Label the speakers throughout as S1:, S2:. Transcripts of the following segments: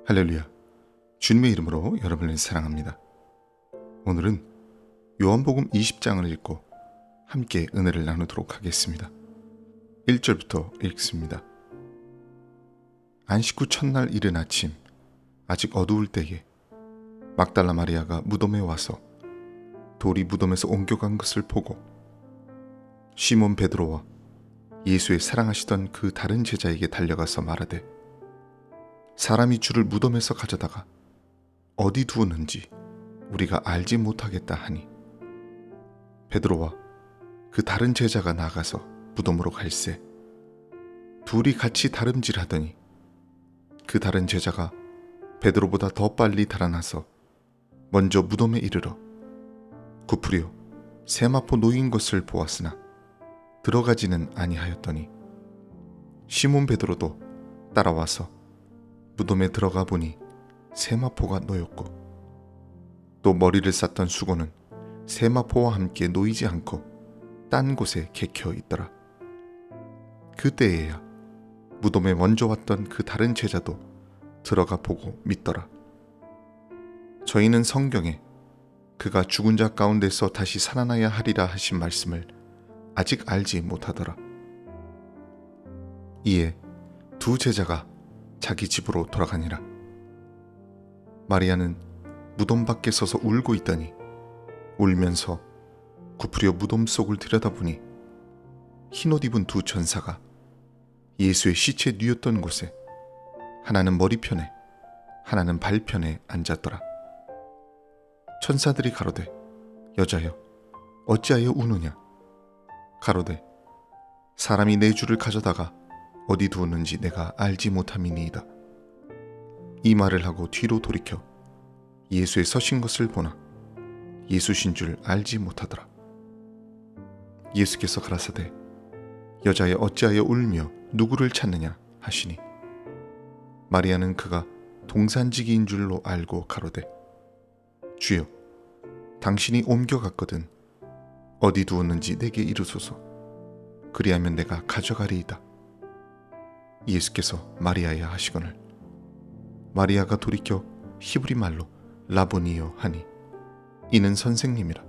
S1: 할렐루야. 주님의 이름으로 여러분을 사랑합니다. 오늘은 요한복음 20장을 읽고 함께 은혜를 나누도록 하겠습니다. 1절부터 읽습니다. 안식 후 첫날 이른 아침, 아직 어두울 때에 막달라 마리아가 무덤에 와서 돌이 무덤에서 옮겨간 것을 보고 시몬 베드로와 예수의 사랑하시던 그 다른 제자에게 달려가서 말하되, 사람이 주를 무덤에서 가져다가 어디 두었는지 우리가 알지 못하겠다 하니, 베드로와 그 다른 제자가 나가서 무덤으로 갈새 둘이 같이 다름질하더니 그 다른 제자가 베드로보다 더 빨리 달아나서 먼저 무덤에 이르러 구부려 세마포 놓인 것을 보았으나 들어가지는 아니하였더니, 시몬 베드로도 따라와서 무덤에 들어가 보니 세마포가 놓였고 또 머리를 쌌던 수고는 세마포와 함께 놓이지 않고 딴 곳에 개켜 있더라. 그때에야 무덤에 먼저 왔던 그 다른 제자도 들어가 보고 믿더라. 저희는 성경에 그가 죽은 자 가운데서 다시 살아나야 하리라 하신 말씀을 아직 알지 못하더라. 이에 두 제자가 자기 집으로 돌아가니라. 마리아는 무덤 밖에 서서 울고 있더니 울면서 구부려 무덤 속을 들여다보니 흰옷 입은 두 천사가 예수의 시체 뉘었던 곳에 하나는 머리편에 하나는 발편에 앉았더라. 천사들이 가로되, 여자여, 어찌하여 우느냐? 가로되, 사람이 내 주를 가져다가 어디 두었는지 내가 알지 못함이니이다. 이 말을 하고 뒤로 돌이켜 예수의 서신 것을 보나 예수신 줄 알지 못하더라. 예수께서 가라사대, 여자여, 어찌하여 울며 누구를 찾느냐 하시니, 마리아는 그가 동산지기인 줄로 알고 가로되, 주여, 당신이 옮겨갔거든 어디 두었는지 내게 이르소서. 그리하면 내가 가져가리이다. 예수께서 마리아야 하시거늘, 마리아가 돌이켜 히브리 말로 라보니요 하니, 이는 선생님이라.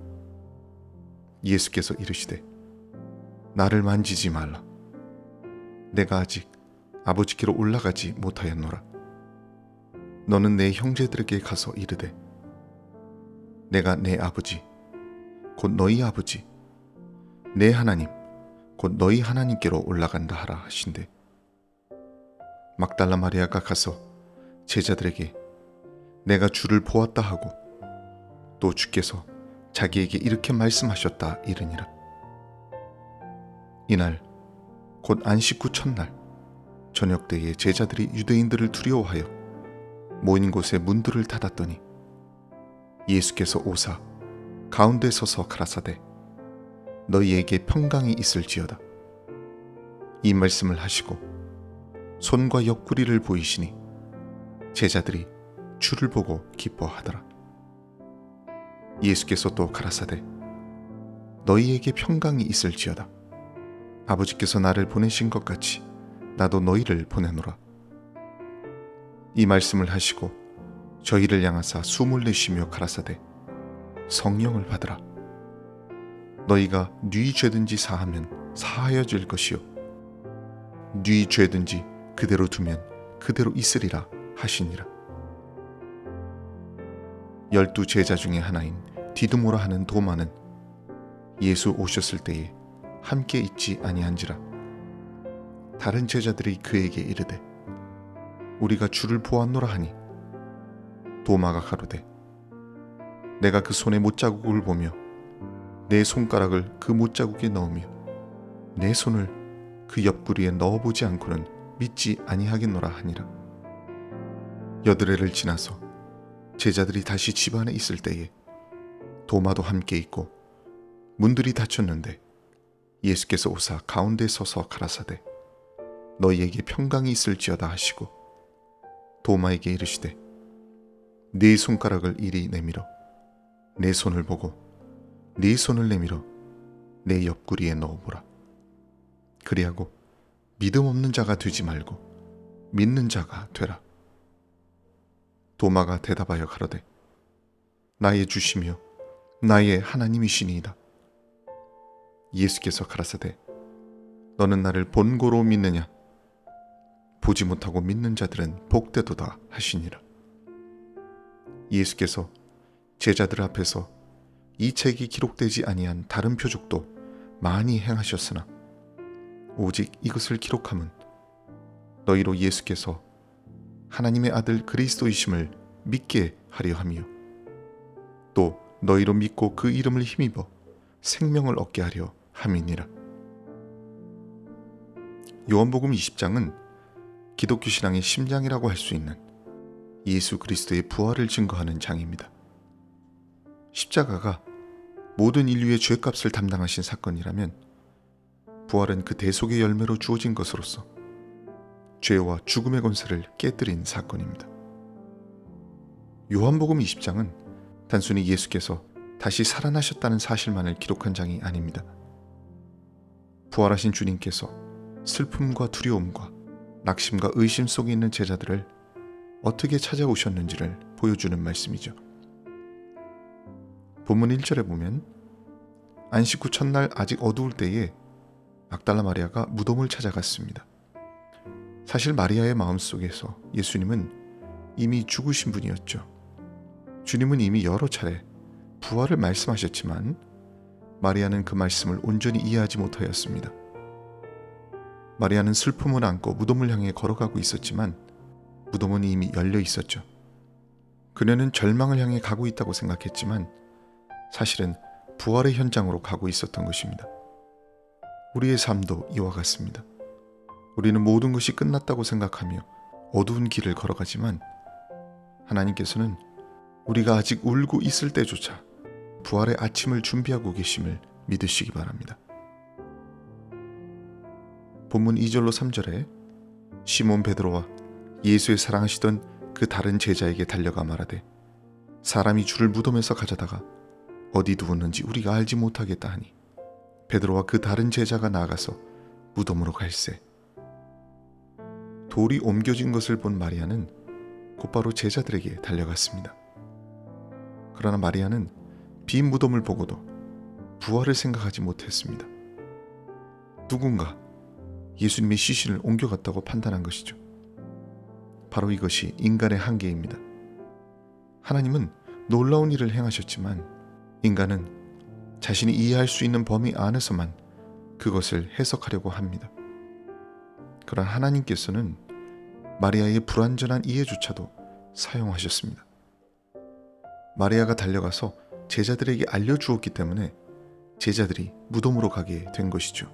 S1: 예수께서 이르시되, 나를 만지지 말라. 내가 아직 아버지께로 올라가지 못하였노라. 너는 내 형제들에게 가서 이르되, 내가 내 아버지 곧 너희 아버지, 내 하나님 곧 너희 하나님께로 올라간다 하라 하신대. 막달라 마리아가 가서 제자들에게 내가 주를 보았다 하고 또 주께서 자기에게 이렇게 말씀하셨다 이르니라. 이날 곧 안식 후 첫날 저녁 때에 제자들이 유대인들을 두려워하여 모인 곳에 문들을 닫았더니, 예수께서 오사 가운데 서서 가라사대, 너희에게 평강이 있을지어다. 이 말씀을 하시고 손과 옆구리를 보이시니 제자들이 주를 보고 기뻐하더라. 예수께서 또 가라사대, 너희에게 평강이 있을지어다. 아버지께서 나를 보내신 것 같이 나도 너희를 보내노라. 이 말씀을 하시고 저희를 향하사 숨을 내쉬며 가라사대, 성령을 받으라. 너희가 네 죄든지 사하면 사하여질 것이요 네 죄든지 그대로 두면 그대로 있으리라 하시니라. 12 제자 중에 하나인 디두모라 하는 도마는 예수 오셨을 때에 함께 있지 아니한지라. 다른 제자들이 그에게 이르되, 우리가 주를 보았노라 하니, 도마가 가로되, 내가 그 손에 못자국을 보며 내 손가락을 그 못자국에 넣으며 내 손을 그 옆구리에 넣어보지 않고는 믿지 아니하겠노라 하니라. 여드레를 지나서 제자들이 다시 집 안에 있을 때에 도마도 함께 있고 문들이 닫혔는데, 예수께서 오사 가운데 서서 가라사대, 너희에게 평강이 있을지어다 하시고 도마에게 이르시되, 네 손가락을 이리 내밀어 내 손을 보고 네 손을 내밀어 내 옆구리에 넣어보라. 그리하고 믿음 없는 자가 되지 말고 믿는 자가 되라. 도마가 대답하여 가로되 나의 주시며 나의 하나님이시니이다. 예수께서 가라사대 너는 나를 본고로 믿느냐? 보지 못하고 믿는 자들은 복되도다 하시니라. 예수께서 제자들 앞에서 이 책이 기록되지 아니한 다른 표적도 많이 행하셨으나 오직 이것을 기록함은 너희로 예수께서 하나님의 아들 그리스도이심을 믿게 하려 함이요 또 너희로 믿고 그 이름을 힘입어 생명을 얻게 하려 함이니라. 요한복음 20장은 기독교 신앙의 심장이라고 할 수 있는 예수 그리스도의 부활을 증거하는 장입니다. 십자가가 모든 인류의 죄값을 담당하신 사건이라면 부활은 그 대속의 열매로 주어진 것으로서 죄와 죽음의 권세를 깨뜨린 사건입니다. 요한복음 20장은 단순히 예수께서 다시 살아나셨다는 사실만을 기록한 장이 아닙니다. 부활하신 주님께서 슬픔과 두려움과 낙심과 의심 속에 있는 제자들을 어떻게 찾아오셨는지를 보여주는 말씀이죠. 본문 1절에 보면 안식 후 첫날 아직 어두울 때에 막달라 마리아가 무덤을 찾아갔습니다. 사실 마리아의 마음속에서 예수님은 이미 죽으신 분이었죠. 주님은 이미 여러 차례 부활을 말씀하셨지만 마리아는 그 말씀을 온전히 이해하지 못하였습니다. 마리아는 슬픔을 안고 무덤을 향해 걸어가고 있었지만 무덤은 이미 열려 있었죠. 그녀는 절망을 향해 가고 있다고 생각했지만 사실은 부활의 현장으로 가고 있었던 것입니다. 우리의 삶도 이와 같습니다. 우리는 모든 것이 끝났다고 생각하며 어두운 길을 걸어가지만 하나님께서는 우리가 아직 울고 있을 때조차 부활의 아침을 준비하고 계심을 믿으시기 바랍니다. 본문 2절로 3절에 시몬 베드로와 예수의 사랑하시던 그 다른 제자에게 달려가 말하되 사람이 주를 무덤에서 가져다가 어디 두었는지 우리가 알지 못하겠다 하니 베드로와 그 다른 제자가 나아가서 무덤으로 갈새 돌이 옮겨진 것을 본 마리아는 곧바로 제자들에게 달려갔습니다. 그러나 마리아는 빈 무덤을 보고도 부활을 생각하지 못했습니다. 누군가 예수님의 시신을 옮겨갔다고 판단한 것이죠. 바로 이것이 인간의 한계입니다. 하나님은 놀라운 일을 행하셨지만 인간은 자신이 이해할 수 있는 범위 안에서만 그것을 해석하려고 합니다. 그러나 하나님께서는 마리아의 불완전한 이해조차도 사용하셨습니다. 마리아가 달려가서 제자들에게 알려주었기 때문에 제자들이 무덤으로 가게 된 것이죠.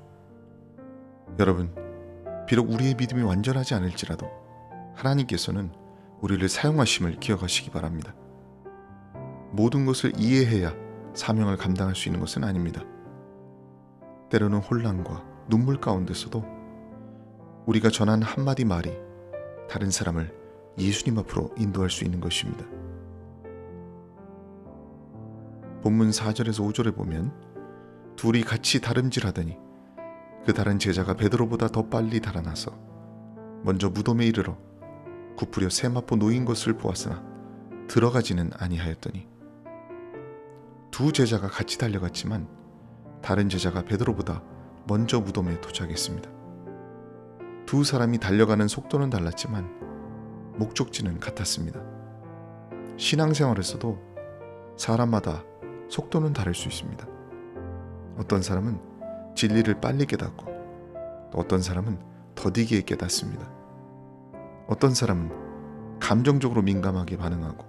S1: 여러분, 비록 우리의 믿음이 완전하지 않을지라도 하나님께서는 우리를 사용하심을 기억하시기 바랍니다. 모든 것을 이해해야 사명을 감당할 수 있는 것은 아닙니다. 때로는 혼란과 눈물 가운데서도 우리가 전한 한마디 말이 다른 사람을 예수님 앞으로 인도할 수 있는 것입니다. 본문 4절에서 5절에 보면 둘이 같이 다름질하더니 그 다른 제자가 베드로보다 더 빨리 달아나서 먼저 무덤에 이르러 굽으려 세마포 놓인 것을 보았으나 들어가지는 아니하였더니 두 제자가 같이 달려갔지만 다른 제자가 베드로보다 먼저 무덤에 도착했습니다. 두 사람이 달려가는 속도는 달랐지만 목적지는 같았습니다. 신앙생활에서도 사람마다 속도는 다를 수 있습니다. 어떤 사람은 진리를 빨리 깨닫고 또 어떤 사람은 더디게 깨닫습니다. 어떤 사람은 감정적으로 민감하게 반응하고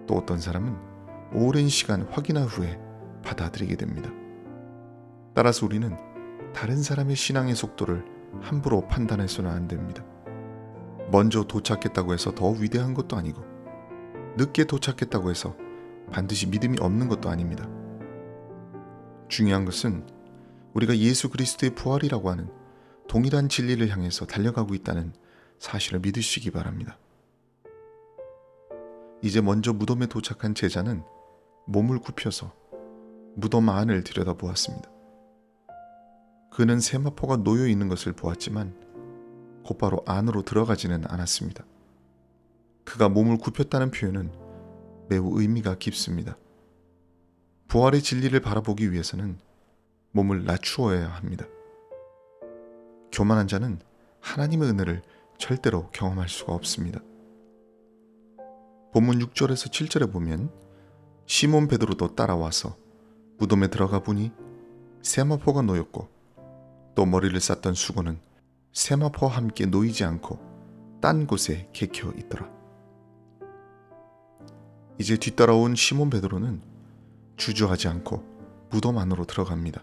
S1: 또 어떤 사람은 오랜 시간 확인한 후에 받아들이게 됩니다. 따라서 우리는 다른 사람의 신앙의 속도를 함부로 판단해서는 안 됩니다. 먼저 도착했다고 해서 더 위대한 것도 아니고 늦게 도착했다고 해서 반드시 믿음이 없는 것도 아닙니다. 중요한 것은 우리가 예수 그리스도의 부활이라고 하는 동일한 진리를 향해서 달려가고 있다는 사실을 믿으시기 바랍니다. 이제 먼저 무덤에 도착한 제자는 몸을 굽혀서 무덤 안을 들여다보았습니다. 그는 세마포가 놓여 있는 것을 보았지만 곧바로 안으로 들어가지는 않았습니다. 그가 몸을 굽혔다는 표현은 매우 의미가 깊습니다. 부활의 진리를 바라보기 위해서는 몸을 낮추어야 합니다. 교만한 자는 하나님의 은혜를 절대로 경험할 수가 없습니다. 본문 6절에서 7절에 보면 시몬 베드로도 따라와서 무덤에 들어가 보니 세마포가 놓였고 또 머리를 쌌던 수건은 세마포와 함께 놓이지 않고 딴 곳에 개켜 있더라. 이제 뒤따라온 시몬 베드로는 주저하지 않고 무덤 안으로 들어갑니다.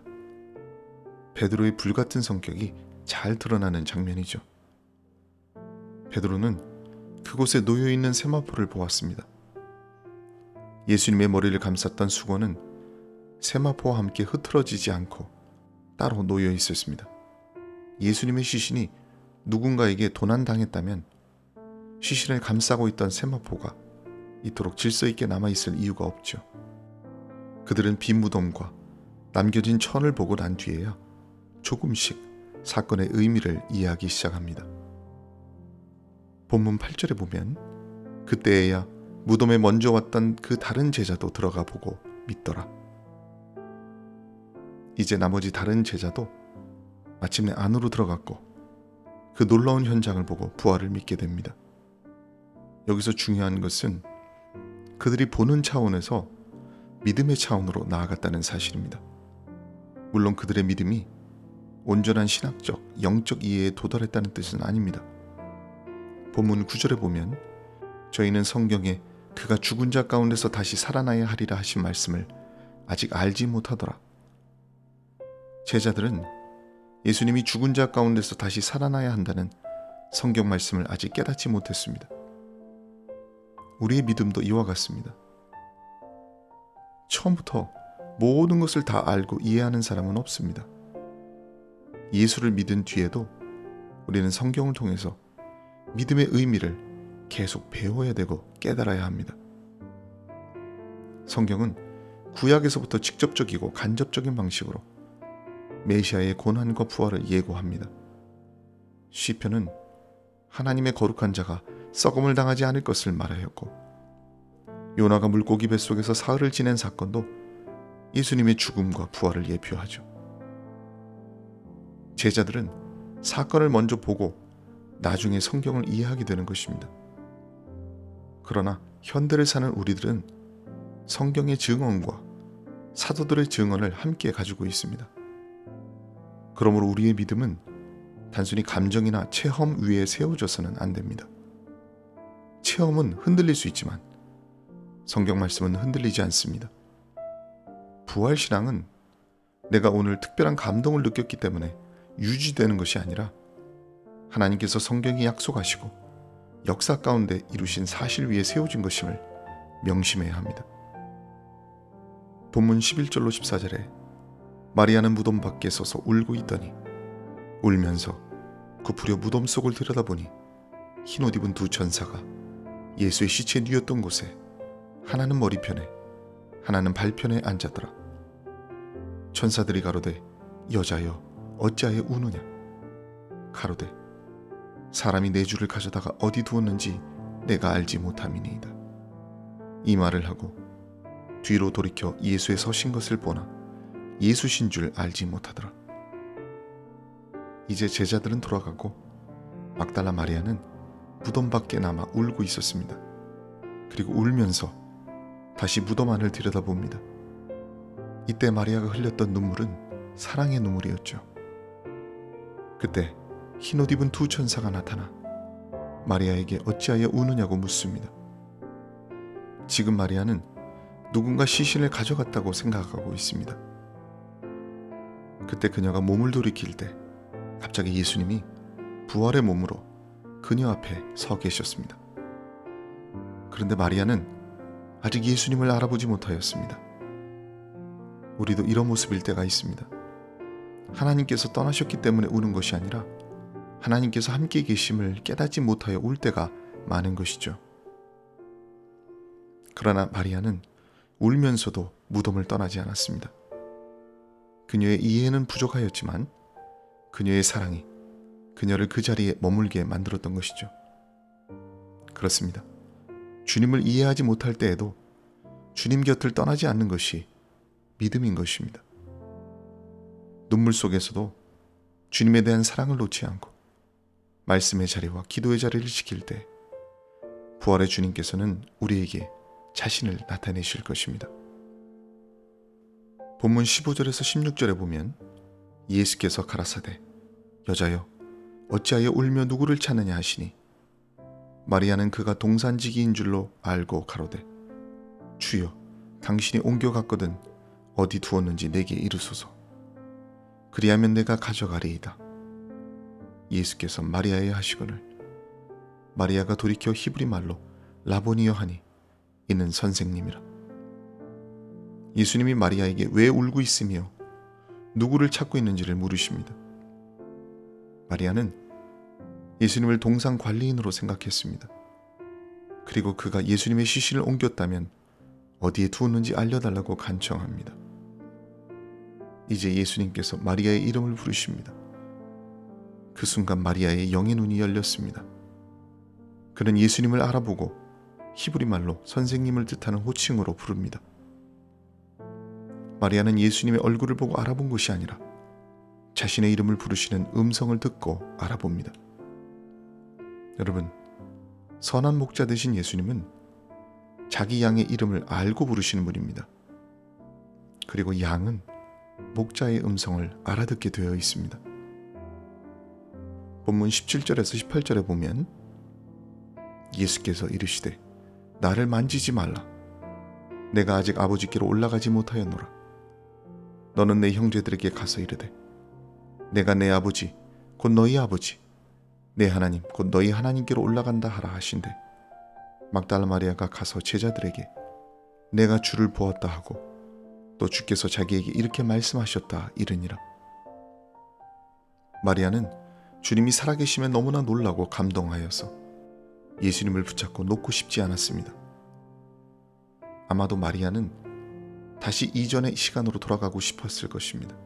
S1: 베드로의 불같은 성격이 잘 드러나는 장면이죠. 베드로는 그곳에 놓여있는 세마포를 보았습니다. 예수님의 머리를 감쌌던 수건은 세마포와 함께 흐트러지지 않고 따로 놓여 있었습니다. 예수님의 시신이 누군가에게 도난당했다면 시신을 감싸고 있던 세마포가 이토록 질서 있게 남아있을 이유가 없죠. 그들은 빈 무덤과 남겨진 천을 보고 난 뒤에야 조금씩 사건의 의미를 이해하기 시작합니다. 본문 8절에 보면 그때에야 무덤에 먼저 왔던 그 다른 제자도 들어가 보고 믿더라. 이제 나머지 다른 제자도 마침내 안으로 들어갔고 그 놀라운 현장을 보고 부활을 믿게 됩니다. 여기서 중요한 것은 그들이 보는 차원에서 믿음의 차원으로 나아갔다는 사실입니다. 물론 그들의 믿음이 온전한 신학적, 영적 이해에 도달했다는 뜻은 아닙니다. 본문 9절에 보면 저희는 성경에 그가 죽은 자 가운데서 다시 살아나야 하리라 하신 말씀을 아직 알지 못하더라. 제자들은 예수님이 죽은 자 가운데서 다시 살아나야 한다는 성경 말씀을 아직 깨닫지 못했습니다. 우리의 믿음도 이와 같습니다. 처음부터 모든 것을 다 알고 이해하는 사람은 없습니다. 예수를 믿은 뒤에도 우리는 성경을 통해서 믿음의 의미를 계속 배워야 되고 깨달아야 합니다. 성경은 구약에서부터 직접적이고 간접적인 방식으로 메시아의 고난과 부활을 예고합니다. 시편은 하나님의 거룩한 자가 썩음을 당하지 않을 것을 말하였고, 요나가 물고기 뱃속에서 사흘을 지낸 사건도 예수님의 죽음과 부활을 예표하죠. 제자들은 사건을 먼저 보고 나중에 성경을 이해하게 되는 것입니다. 그러나 현대를 사는 우리들은 성경의 증언과 사도들의 증언을 함께 가지고 있습니다. 그러므로 우리의 믿음은 단순히 감정이나 체험 위에 세워져서는 안 됩니다. 체험은 흔들릴 수 있지만 성경 말씀은 흔들리지 않습니다. 부활신앙은 내가 오늘 특별한 감동을 느꼈기 때문에 유지되는 것이 아니라 하나님께서 성경이 약속하시고 역사 가운데 이루신 사실 위에 세워진 것임을 명심해야 합니다. 본문 11절로 14절에 마리아는 무덤 밖에 서서 울고 있더니 울면서 굽으려 무덤 속을 들여다보니 흰옷 입은 두 천사가 예수의 시체 뉘었던 곳에 하나는 머리편에 하나는 발편에 앉았더라. 천사들이 가로되 여자여 어찌하여 우느냐? 가로되 사람이 내 주를 가져다가 어디 두었는지 내가 알지 못함이니이다. 이 말을 하고 뒤로 돌이켜 예수의 서신 것을 보나 예수신 줄 알지 못하더라. 이제 제자들은 돌아가고 막달라 마리아는 무덤 밖에 남아 울고 있었습니다. 그리고 울면서 다시 무덤 안을 들여다봅니다. 이때 마리아가 흘렸던 눈물은 사랑의 눈물이었죠. 그때 흰옷 입은 두 천사가 나타나 마리아에게 어찌하여 우느냐고 묻습니다. 지금 마리아는 누군가 시신을 가져갔다고 생각하고 있습니다. 그때 그녀가 몸을 돌이킬 때 갑자기 예수님이 부활의 몸으로 그녀 앞에 서 계셨습니다. 그런데 마리아는 아직 예수님을 알아보지 못하였습니다. 우리도 이런 모습일 때가 있습니다. 하나님께서 떠나셨기 때문에 우는 것이 아니라 하나님께서 함께 계심을 깨닫지 못하여 울 때가 많은 것이죠. 그러나 마리아는 울면서도 무덤을 떠나지 않았습니다. 그녀의 이해는 부족하였지만 그녀의 사랑이 그녀를 그 자리에 머물게 만들었던 것이죠. 그렇습니다. 주님을 이해하지 못할 때에도 주님 곁을 떠나지 않는 것이 믿음인 것입니다. 눈물 속에서도 주님에 대한 사랑을 놓지 않고 말씀의 자리와 기도의 자리를 지킬 때 부활의 주님께서는 우리에게 자신을 나타내실 것입니다. 본문 15절에서 16절에 보면 예수께서 가라사대 여자여 어찌하여 울며 누구를 찾느냐 하시니 마리아는 그가 동산지기인 줄로 알고 가로되 주여 당신이 옮겨갔거든 어디 두었는지 내게 이르소서 그리하면 내가 가져가리이다. 예수께서 마리아에 하시거늘 마리아가 돌이켜 히브리 말로 라보니여 하니 이는 선생님이라. 예수님이 마리아에게 왜 울고 있으며 누구를 찾고 있는지를 물으십니다. 마리아는 예수님을 동상 관리인으로 생각했습니다. 그리고 그가 예수님의 시신을 옮겼다면 어디에 두었는지 알려달라고 간청합니다. 이제 예수님께서 마리아의 이름을 부르십니다. 그 순간 마리아의 영의 눈이 열렸습니다. 그는 예수님을 알아보고 히브리 말로 선생님을 뜻하는 호칭으로 부릅니다. 마리아는 예수님의 얼굴을 보고 알아본 것이 아니라 자신의 이름을 부르시는 음성을 듣고 알아봅니다. 여러분, 선한 목자 되신 예수님은 자기 양의 이름을 알고 부르시는 분입니다. 그리고 양은 목자의 음성을 알아듣게 되어 있습니다. 본문 17절에서 18절에 보면 예수께서 이르시되 나를 만지지 말라. 내가 아직 아버지께로 올라가지 못하였노라. 너는 내 형제들에게 가서 이르되 내가 내 아버지 곧 너희 아버지 내 하나님 곧 너희 하나님께로 올라간다 하라 하신대 막달라 마리아가 가서 제자들에게 내가 주를 보았다 하고 또 주께서 자기에게 이렇게 말씀하셨다 이르니라. 마리아는 주님이 살아계심에 너무나 놀라고 감동하여서 예수님을 붙잡고 놓고 싶지 않았습니다. 아마도 마리아는 다시 이전의 시간으로 돌아가고 싶었을 것입니다.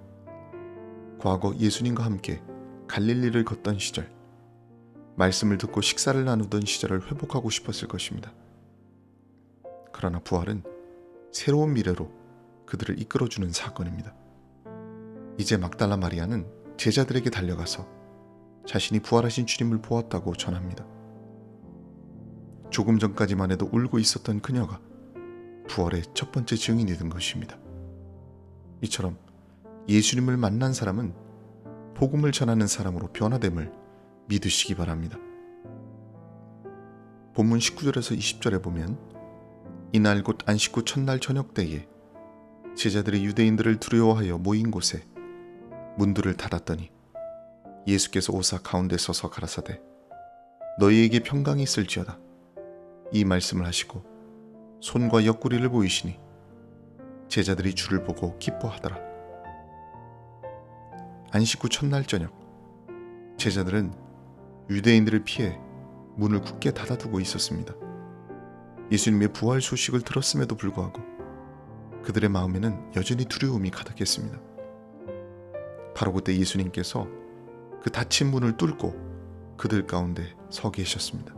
S1: 과거 예수님과 함께 갈릴리를 걷던 시절, 말씀을 듣고 식사를 나누던 시절을 회복하고 싶었을 것입니다. 그러나 부활은 새로운 미래로 그들을 이끌어주는 사건입니다. 이제 막달라 마리아는 제자들에게 달려가서 자신이 부활하신 주님을 보았다고 전합니다. 조금 전까지만 해도 울고 있었던 그녀가 부활의 첫 번째 증인이 된 것입니다. 이처럼 예수님을 만난 사람은 복음을 전하는 사람으로 변화됨을 믿으시기 바랍니다. 본문 19절에서 20절에 보면 이날 곧 안식 후 첫날 저녁 때에 제자들이 유대인들을 두려워하여 모인 곳에 문들을 닫았더니 예수께서 오사 가운데 서서 가라사대 너희에게 평강이 있을지어다. 이 말씀을 하시고 손과 옆구리를 보이시니 제자들이 주를 보고 기뻐하더라. 안식 후 첫날 저녁 제자들은 유대인들을 피해 문을 굳게 닫아두고 있었습니다. 예수님의 부활 소식을 들었음에도 불구하고 그들의 마음에는 여전히 두려움이 가득했습니다. 바로 그때 예수님께서 그 닫힌 문을 뚫고 그들 가운데 서 계셨습니다.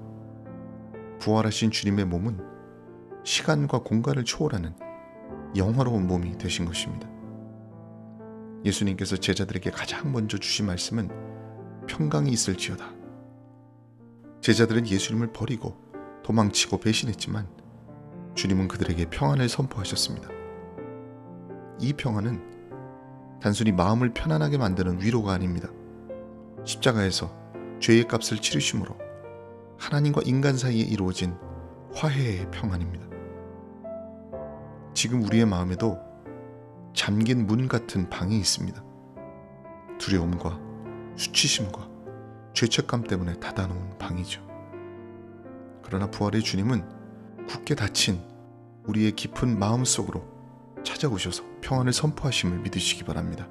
S1: 부활하신 주님의 몸은 시간과 공간을 초월하는 영화로운 몸이 되신 것입니다. 예수님께서 제자들에게 가장 먼저 주신 말씀은 평강이 있을지어다. 제자들은 예수님을 버리고 도망치고 배신했지만 주님은 그들에게 평안을 선포하셨습니다. 이 평안은 단순히 마음을 편안하게 만드는 위로가 아닙니다. 십자가에서 죄의 값을 치르심으로 하나님과 인간 사이에 이루어진 화해의 평안입니다. 지금 우리의 마음에도 잠긴 문 같은 방이 있습니다. 두려움과 수치심과 죄책감 때문에 닫아놓은 방이죠. 그러나 부활의 주님은 굳게 닫힌 우리의 깊은 마음속으로 찾아오셔서 평안을 선포하심을 믿으시기 바랍니다.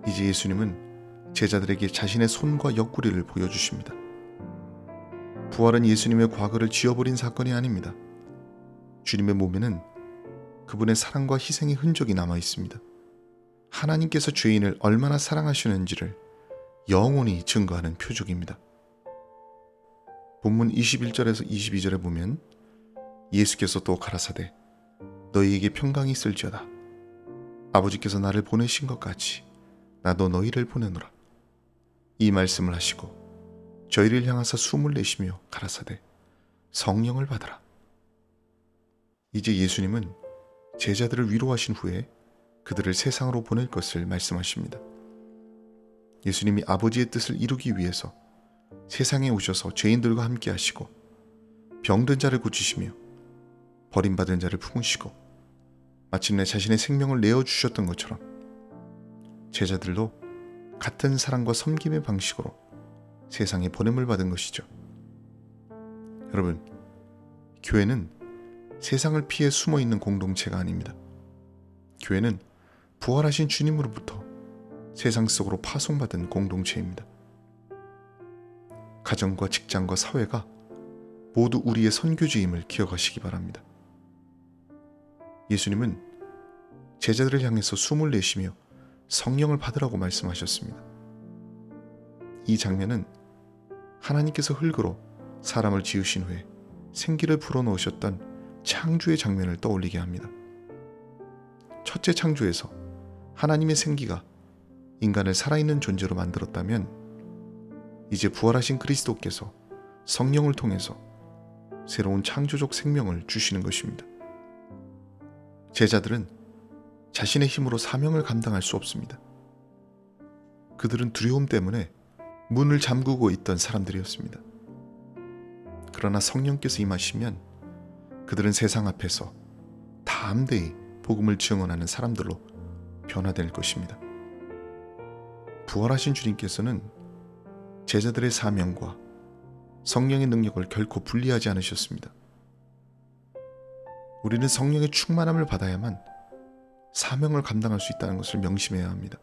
S1: 이제 예수님은 제자들에게 자신의 손과 옆구리를 보여주십니다. 부활은 예수님의 과거를 지워버린 사건이 아닙니다. 주님의 몸에는 그분의 사랑과 희생의 흔적이 남아 있습니다. 하나님께서 죄인을 얼마나 사랑하시는지를 영원히 증거하는 표적입니다. 본문 21절에서 22절에 보면 예수께서 또 가라사대 너희에게 평강이 있을지어다. 아버지께서 나를 보내신 것 같이 나도 너희를 보내노라. 이 말씀을 하시고 저희를 향하사 숨을 내쉬며 가라사대 성령을 받으라. 이제 예수님은 제자들을 위로하신 후에 그들을 세상으로 보낼 것을 말씀하십니다. 예수님이 아버지의 뜻을 이루기 위해서 세상에 오셔서 죄인들과 함께 하시고 병든 자를 고치시며 버림받은 자를 품으시고 마침내 자신의 생명을 내어주셨던 것처럼 제자들도 같은 사랑과 섬김의 방식으로 세상에 보냄을 받은 것이죠. 여러분, 교회는 세상을 피해 숨어있는 공동체가 아닙니다. 교회는 부활하신 주님으로부터 세상 속으로 파송받은 공동체입니다. 가정과 직장과 사회가 모두 우리의 선교지임을 기억하시기 바랍니다. 예수님은 제자들을 향해서 숨을 내쉬며 성령을 받으라고 말씀하셨습니다. 이 장면은 하나님께서 흙으로 사람을 지으신 후에 생기를 불어넣으셨던 창조의 장면을 떠올리게 합니다. 첫째 창조에서 하나님의 생기가 인간을 살아있는 존재로 만들었다면 이제 부활하신 그리스도께서 성령을 통해서 새로운 창조적 생명을 주시는 것입니다. 제자들은 자신의 힘으로 사명을 감당할 수 없습니다. 그들은 두려움 때문에 문을 잠그고 있던 사람들이었습니다. 그러나 성령께서 임하시면 그들은 세상 앞에서 담대히 복음을 증언하는 사람들로 변화될 것입니다. 부활하신 주님께서는 제자들의 사명과 성령의 능력을 결코 분리하지 않으셨습니다. 우리는 성령의 충만함을 받아야만 사명을 감당할 수 있다는 것을 명심해야 합니다.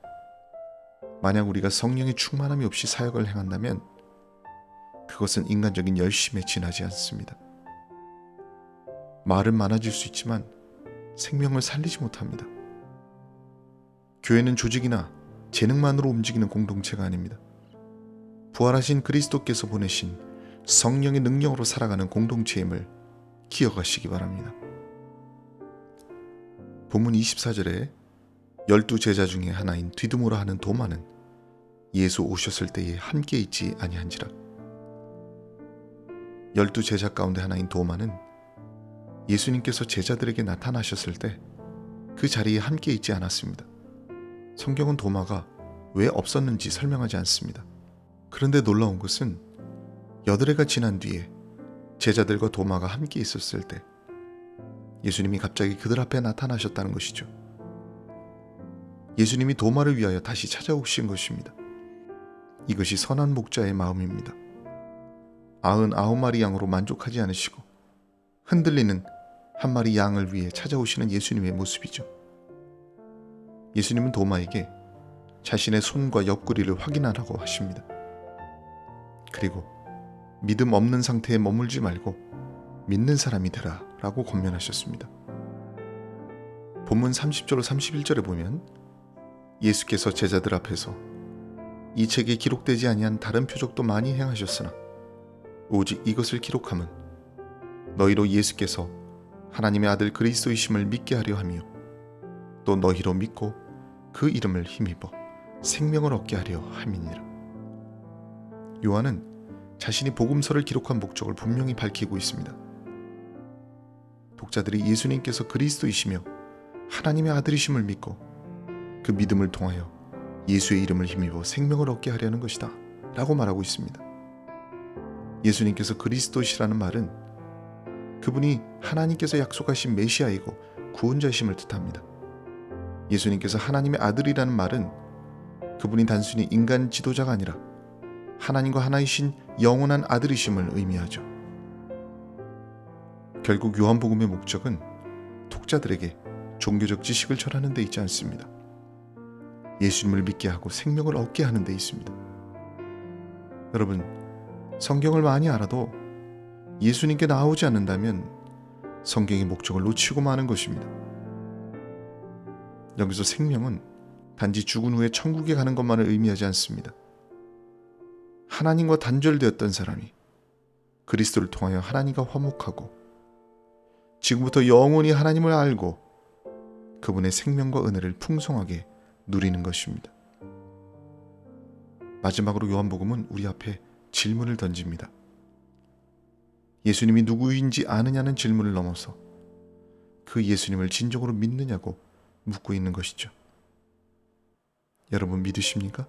S1: 만약 우리가 성령의 충만함이 없이 사역을 행한다면 그것은 인간적인 열심에 지나지 않습니다. 말은 많아질 수 있지만 생명을 살리지 못합니다. 교회는 조직이나 재능만으로 움직이는 공동체가 아닙니다. 부활하신 그리스도께서 보내신 성령의 능력으로 살아가는 공동체임을 기억하시기 바랍니다. 본문 24절에 12제자 중에 하나인 디두모라 하는 도마는 예수 오셨을 때에 함께 있지 아니한지라. 12제자 가운데 하나인 도마는 예수님께서 제자들에게 나타나셨을 때 그 자리에 함께 있지 않았습니다. 성경은 도마가 왜 없었는지 설명하지 않습니다. 그런데 놀라운 것은 8해가 지난 뒤에 제자들과 도마가 함께 있었을 때 예수님이 갑자기 그들 앞에 나타나셨다는 것이죠. 예수님이 도마를 위하여 다시 찾아오신 것입니다. 이것이 선한 목자의 마음입니다. 99마리 양으로 만족하지 않으시고 흔들리는 한 마리 양을 위해 찾아오시는 예수님의 모습이죠. 예수님은 도마에게 자신의 손과 옆구리를 확인하라고 하십니다. 그리고 믿음 없는 상태에 머물지 말고 믿는 사람이 되라 라고 권면하셨습니다. 본문 30절 31절에 보면 예수께서 제자들 앞에서 이 책에 기록되지 아니한 다른 표적도 많이 행하셨으나 오직 이것을 기록함은 너희로 예수께서 하나님의 아들 그리스도이심을 믿게 하려 하며 또 너희로 믿고 그 이름을 힘입어 생명을 얻게 하려 함이니라. 요한은 자신이 복음서를 기록한 목적을 분명히 밝히고 있습니다. 독자들이 예수님께서 그리스도이시며 하나님의 아들이심을 믿고 그 믿음을 통하여 예수의 이름을 힘입어 생명을 얻게 하려는 것이다 라고 말하고 있습니다. 예수님께서 그리스도시라는 말은 그분이 하나님께서 약속하신 메시아이고 구원자이심을 뜻합니다. 예수님께서 하나님의 아들이라는 말은 그분이 단순히 인간 지도자가 아니라 하나님과 하나이신 영원한 아들이심을 의미하죠. 결국 요한복음의 목적은 독자들에게 종교적 지식을 전하는 데 있지 않습니다. 예수님을 믿게 하고 생명을 얻게 하는 데 있습니다. 여러분, 성경을 많이 알아도 예수님께 나오지 않는다면 성경의 목적을 놓치고 마는 것입니다. 여기서 생명은 단지 죽은 후에 천국에 가는 것만을 의미하지 않습니다. 하나님과 단절되었던 사람이 그리스도를 통하여 하나님과 화목하고 지금부터 영원히 하나님을 알고 그분의 생명과 은혜를 풍성하게 누리는 것입니다. 마지막으로 요한복음은 우리 앞에 질문을 던집니다. 예수님이 누구인지 아느냐는 질문을 넘어서 그 예수님을 진정으로 믿느냐고 묻고 있는 것이죠. 여러분 믿으십니까?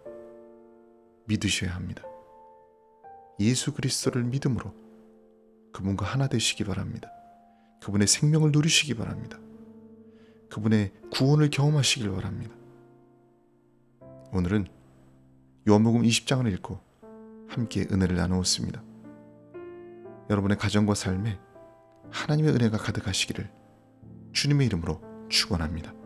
S1: 믿으셔야 합니다. 예수 그리스도를 믿음으로 그분과 하나 되시기 바랍니다. 그분의 생명을 누리시기 바랍니다. 그분의 구원을 경험하시길 바랍니다. 오늘은 요한복음 20장을 읽고 함께 은혜를 나누었습니다. 여러분의 가정과 삶에 하나님의 은혜가 가득하시기를 주님의 이름으로 축원합니다.